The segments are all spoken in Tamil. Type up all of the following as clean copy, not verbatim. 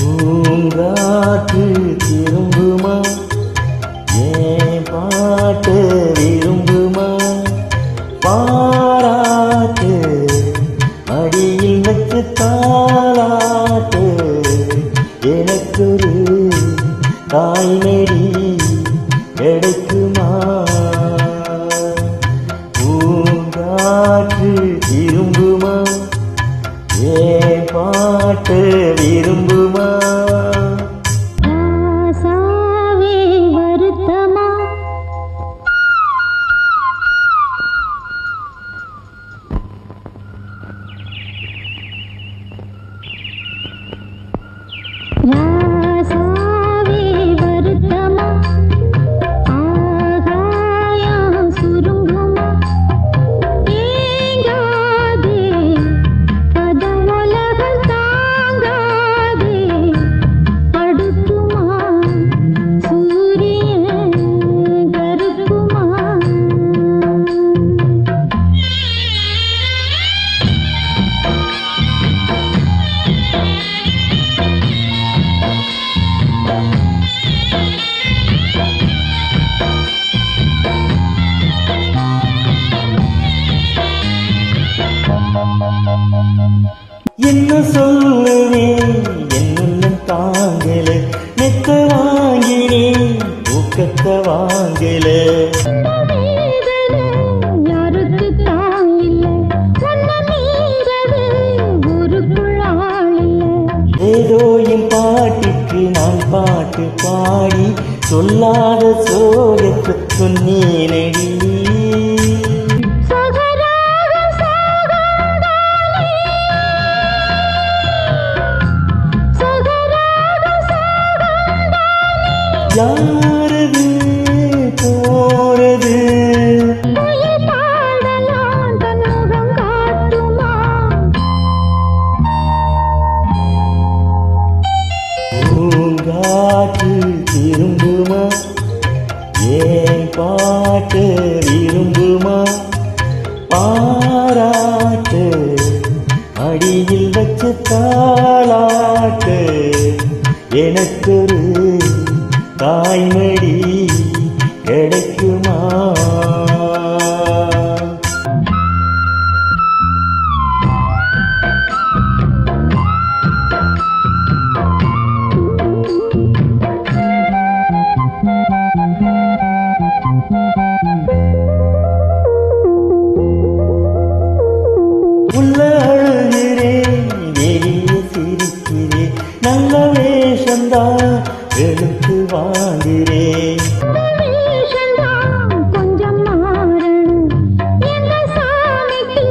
பூங்காற்று திரும்புமா ஏன் பாட்டு விரும்புமா பாராட்டு அடியில் வச்சு தாளாட்டு எனக்கொரு தாய்நெடி கிடைக்குமா பூங்காற்று திரும்புமா ஏன் பாட்டு விரும்புமா ஆசாவே வருத்தமா ராசாவே வருத்தமா ஆகாயம் சுருங்குமா ஏங்காதே பதவுலகம் தாங்காதே அடுக்குமா சூரியன் கருக்குமா என்ன சொல்லுவேன் என்ன தாங்கல நெத்த வாங்கினேன் தூக்கத்தை வாங்கல யாருக்கு தாங்கில்ல உன்ன மீறவே ஊருக்குள் ஆளில்ல ஏதோ என் பாட்டுக்கு நான் பாட்டு பாடி சொல்லாத சோகத்தை சொன்னேனடி யாரது போறது பாடலாம் தன்முகம் காட்டுமா பூங்காற்று திரும்புமா ஏன் பாட்டு விரும்புமா பாராட்டு அடியில் வச்சு தாளாட்டு எனக்கொரு தாய்மடி கிடைக்குமா உள்ள அழுகிறேன் வெளியே சிரிக்கிறேன் நல்ல வேஷம்தான் எடுத்து வாங்கிறேன் கொஞ்சம் மாறணும் எந்த சாமிக்கு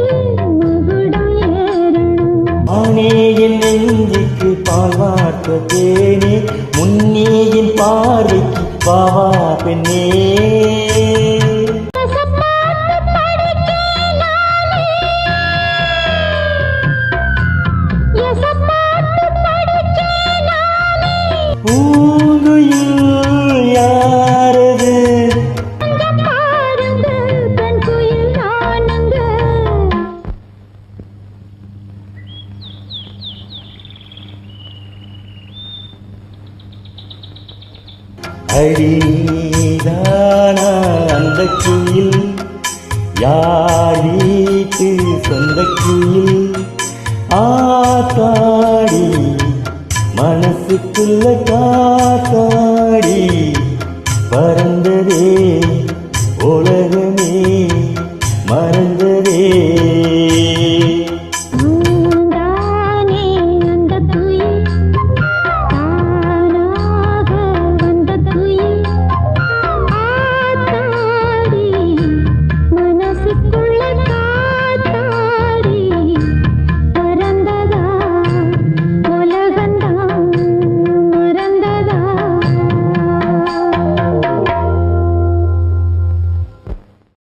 முகுடம் ஏறணும் ஆனே என் நெஞ்சுக்கு பால் வார்த்த தேனே முன்னே என் பார்வைக்கு பாவா பெண்ணே பூங்குயில் யாரது பாருங்க தன் குயில் நானுங்க அடி நீதானா அந்த குயில் யார் வீட்டு சொந்த குயில் ஆத்தாடி மனசுக்குள்ள காத்தாடி பறந்ததே